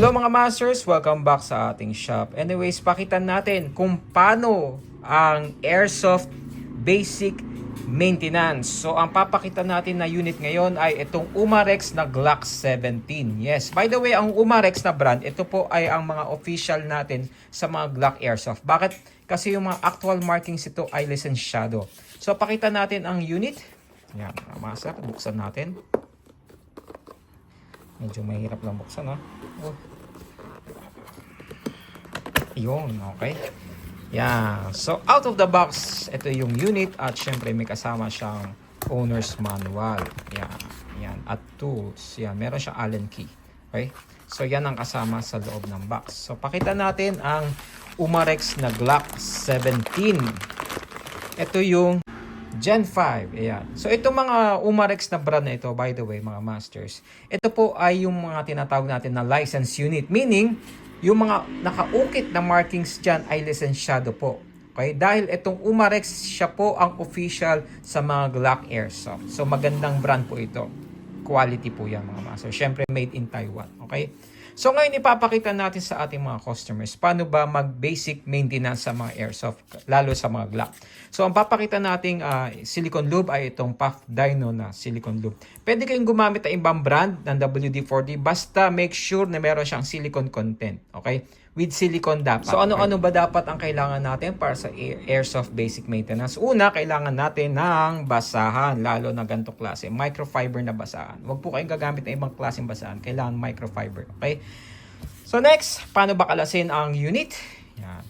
Hello mga masters, welcome back sa ating shop. Anyways, pakitan natin kung paano ang airsoft basic maintenance. So ang papakita natin na unit ngayon ay itong Umarex na Glock 17. Yes, by the way, ang Umarex na brand, ito po ay ang mga official natin sa mga Glock airsoft. Bakit? Kasi yung mga actual markings ito ay lisensyado. So pakita natin ang unit. Yan, mga master, buksan natin. Medyo mahirap lang buksan, ha? Oh. Yun, okay. Yan. So, out of the box, ito yung unit at syempre may kasama siyang owner's manual. Yan. Yan. At tools. Yan. Meron siyang Allen key. Okay. So, yan ang kasama sa loob ng box. So, pakita natin ang Umarex na Glock 17. Ito yung Gen 5, ayan. So, itong mga Umarex na brand na ito, by the way, mga masters, ito po ay yung mga tinatawag natin na license unit. Meaning, yung mga nakaukit na markings dyan ay lisensyado po. Okay? Dahil itong Umarex, siya po ang official sa mga Glock Airsoft. So, magandang brand po ito. Quality po yan, mga masters. Siyempre, made in Taiwan. Okay? So ngayon ipapakita natin sa ating mga customers paano ba mag-basic maintenance sa mga airsoft, lalo sa mga Glock. So ang papakita nating silicone lube ay itong Puff Dino na silicone lube. Pwede kayong gumamit ng ibang brand ng WD-40 basta make sure na meron siyang silicone content. Okay? With silicone dapat. So ano-ano ba dapat ang kailangan natin para sa airsoft basic maintenance? Una, kailangan natin ng basahan, lalo na ganitong klase. Microfiber na basahan. Huwag po kayong gagamit ng ibang klaseng basahan. Kailangan microfiber. Okay? So next, paano ba kalasin ang unit? Yan.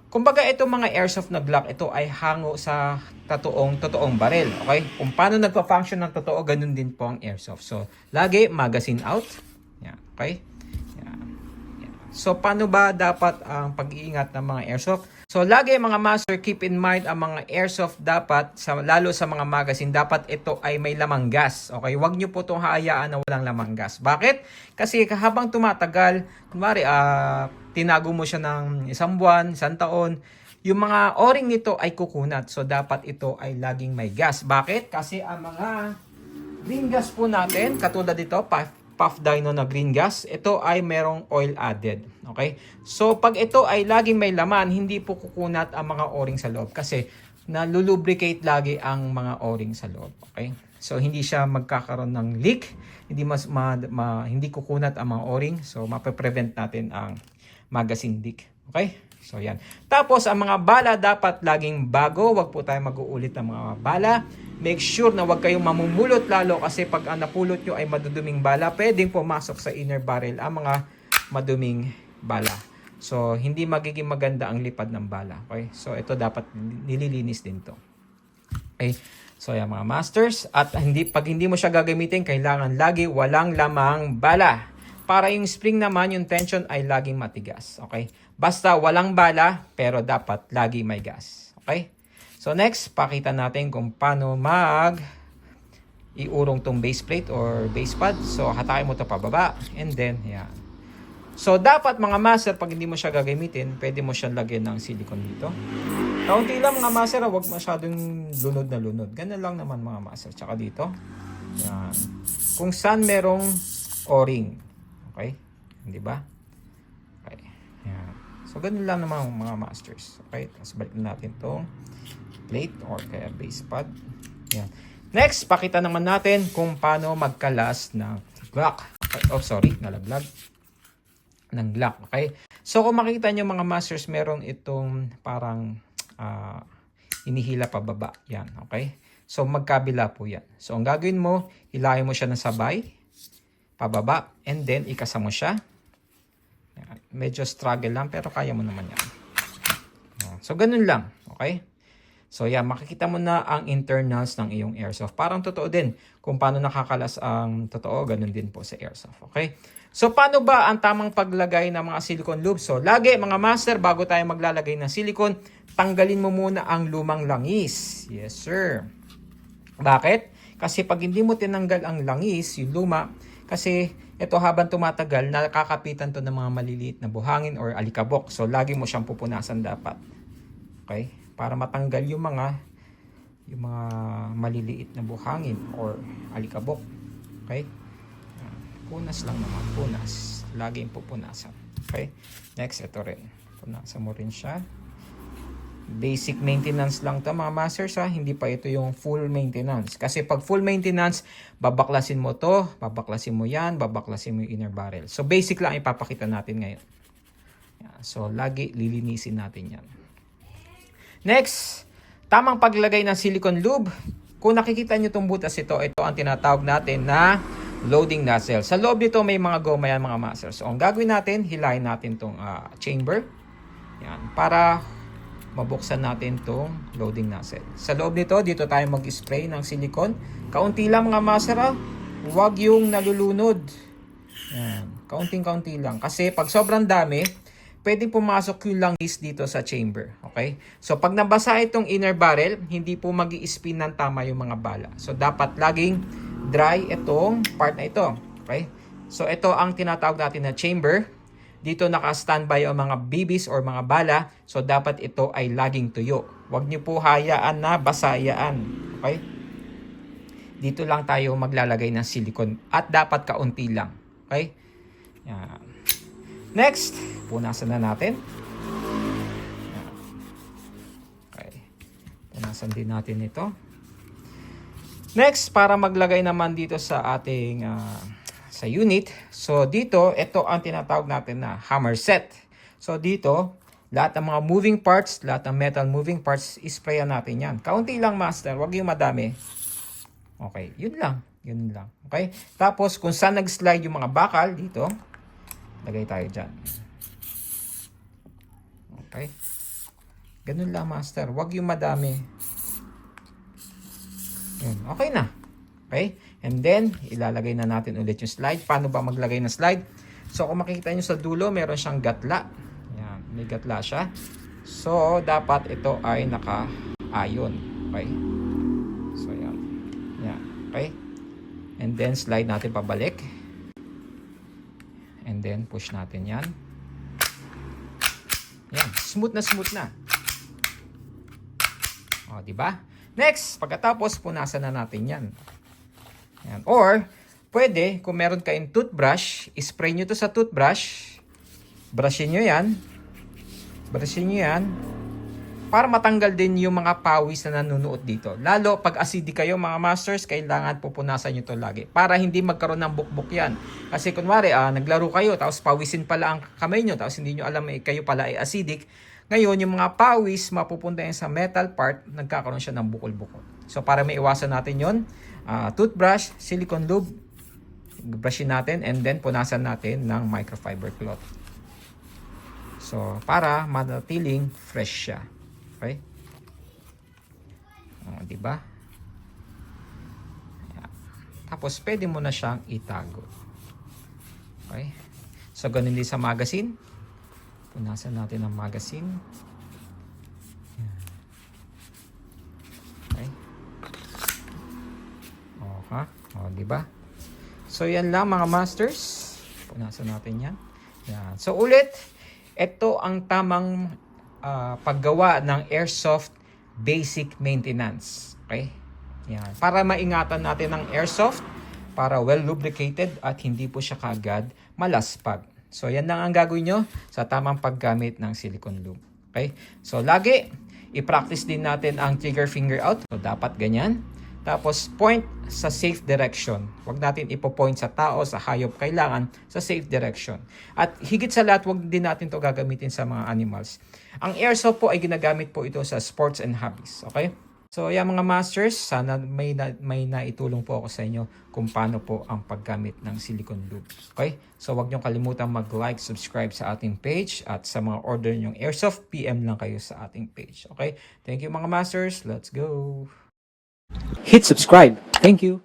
Kumbaga itong mga airsoft na Glock, ito ay hango sa totoong baril. Okay? Kung paano nagpa-function ng totoo, ganun din po ang airsoft. So, lagi magazine out. Yan. Okay? So, paano ba dapat ang pag-iingat ng mga airsoft? So, lagi mga master, keep in mind ang mga airsoft dapat, lalo sa mga magazine, dapat ito ay may lamang gas. Okay? Huwag nyo po itong hayaan na walang lamang gas. Bakit? Kasi habang tumatagal, kunwari, tinago mo siya ng isang buwan, isang taon, yung mga o-ring nito ay kukunat. So, dapat ito ay laging may gas. Bakit? Kasi ang mga green gas po natin, katulad dito, Puff Dino na green gas, ito ay merong oil added. Okay? So, pag ito ay laging may laman, hindi po kukunat ang mga o-ring sa loob kasi nalulubricate lagi ang mga o-ring sa loob. Okay? So, hindi siya magkakaroon ng leak, hindi kukunat ang mga o-ring. So, mape-prevent natin ang magazine leak. Okay? So, yan. Tapos, ang mga bala dapat laging bago. Huwag po tayo mag-uulit ng mga bala. Make sure na huwag kayong mamumulot lalo kasi pag ang napulot nyo ay maduduming bala, pwedeng pumasok sa inner barrel ang mga maduming bala. So, hindi magiging maganda ang lipad ng bala. Okay? So, ito dapat nililinis din to. Okay? So, yan mga masters. At pag hindi mo siya gagamitin, kailangan lagi walang lamang bala. Para yung spring naman, yung tension ay laging matigas. Okay? Basta walang bala, pero dapat lagi may gas. Okay? So next, pakita natin kung paano iurong tong base plate or base pad. So hatakin mo ito pababa and then yan. So dapat mga master, pag hindi mo siya gagamitin, pwede mo siya lagyan ng silicone dito. Kaunti lang mga master, huwag masyadong lunod na lunod. Ganun lang naman mga master. Tsaka dito. Yan. Kung saan merong o-ring. Okay? Hindi ba? Okay. Yan. So ganun lang naman mga masters. Okay? Tapos balik natin itong plate or kaya base pad. Yan. Next, pakita naman natin kung paano magkalas ng Glock. Oh, sorry, nalaglag. Ng Glock, okay? So, kung makita nyo mga masters, meron itong parang inihila pababa. Yan, okay? So, magkabila po yan. So, ang gagawin mo, hilahin mo siya ng sabay, pababa, and then ikasa mo siya. Yan. Medyo struggle lang, pero kaya mo naman yan. So, ganun lang, okay? So yan, makikita mo na ang internals ng iyong airsoft. Parang totoo din. Kung paano nakakalas ang totoo, ganun din po sa airsoft. Okay? So paano ba ang tamang paglagay ng mga silicone lube? So lagi mga master, bago tayo maglalagay ng silicone, tanggalin mo muna ang lumang langis. Yes sir. Bakit? Kasi pag hindi mo tinanggal ang langis, yung luma, kasi ito habang tumatagal, nakakapitan to ng mga maliliit na buhangin or alikabok. So lagi mo siyang pupunasan dapat. Okay? Para matanggal yung mga maliliit na buhangin or alikabok. Okay? Punas lang naman, punas. laging pupunasan. Okay? Next, ito rin. Punasan mo rin siya. Basic maintenance lang to mga masters ha. Hindi pa ito yung full maintenance. Kasi pag full maintenance, babaklasin mo to, babaklasin mo yan, babaklasin mo yung inner barrel. So basic lang ipapakita natin ngayon. Yan. So lagi lilinisin natin yan. Next, tamang paglagay ng silicone lube. Kung nakikita nyo itong butas ito ang tinatawag natin na loading nozzle. Sa loob nito may mga goma yan mga masters. So ang gagawin natin, hilahin natin itong chamber. Yan, para mabuksan natin itong loading nozzle. Sa loob nito, dito tayo mag-spray ng silicone. Kaunti lang mga master ha. Huwag yung nalulunod. Yan. Kaunting-kaunti lang. Kasi pag sobrang dami, pwedeng pumasok yung langis dito sa chamber. Okay? So pag nabasa itong inner barrel, hindi po mag-i-spin ng tama yung mga bala. So dapat laging dry itong part na ito. Okay? So ito ang tinatawag natin na chamber. Dito naka-standby ang mga bibis or mga bala. So, dapat ito ay laging tuyo. Huwag niyo po hayaan na basayaan. Okay? Dito lang tayo maglalagay ng silicone. At dapat kaunti lang. Okay? Yan. Next, punasan na natin. Yan. Okay. Punasan din natin ito. Next, para maglagay naman dito sa ating sa unit. So dito, ito ang tinatawag natin na hammer set. So dito, lahat ng mga moving parts, lahat ng metal moving parts, isprayan natin yan. Kaunti lang master, wag yung madami. Okay, yun lang. Yun lang. Okay? Tapos, kung saan nag-slide yung mga bakal, dito, lagay tayo dyan. Okay? Ganun lang master, wag yung madami. Yun, okay na. Okay? And then, ilalagay na natin ulit yung slide. Paano ba maglagay ng slide? So, kung makikita nyo sa dulo, meron siyang gatla. Yan, may gatla siya. So, dapat ito ay naka-ayon. Okay? So, yan. Yan. Okay? And then, slide natin pabalik. And then, push natin yan. Yan. Smooth na smooth na. O, diba? Next, pagkatapos, punasan na natin yan. Yan. Or, pwede, kung meron kayong toothbrush, spray nyo to sa toothbrush. Brushin nyo yan. Brushin nyo yan. Para matanggal din yung mga pawis na nanunuot dito. Lalo, pag acidic kayo mga masters, kailangan pupunasan nyo to lagi. Para hindi magkaroon ng bukbuk yan. Kasi kunwari, naglaro kayo, tapos pawisin pala ang kamay nyo, tapos hindi nyo alam kayo pala ay acidic. Ngayon, yung mga pawis, mapupunta yan sa metal part, nagkakaroon siya ng bukol-bukol. So, para maiwasan natin yon, toothbrush, silicone lube, brushin natin, and then punasan natin ng microfiber cloth. So, para manatiling fresh siya. Okay? Diba? Ayan. Tapos, pwede mo na siyang itago. Okay? So, ganun din sa magazine. Punasan natin ang magazine. Okay. Diba? So, yan lang mga masters. Punasan natin yan. Yan. So, ulit, ito ang tamang paggawa ng airsoft basic maintenance. Okay? Yan. Para maingatan natin ang airsoft, para well lubricated at hindi po siya kagad malaspag. So, yan lang ang gagawin nyo sa tamang paggamit ng silicone lube. Okay? So, lagi, i-practice din natin ang trigger finger out. So, dapat ganyan. Tapos, point sa safe direction. Huwag natin ipo-point sa tao, sa hayop. Kailangan sa safe direction. At higit sa lahat, huwag din natin to gagamitin sa mga animals. Ang airsoft po ay ginagamit po ito sa sports and hobbies. Okay? So, yan mga masters, sana may naitulong po ako sa inyo kung paano po ang paggamit ng silicone lube. Okay? So, huwag niyong kalimutan mag-like, subscribe sa ating page at sa mga order niyong airsoft, PM lang kayo sa ating page. Okay? Thank you mga masters. Let's go! Hit subscribe. Thank you.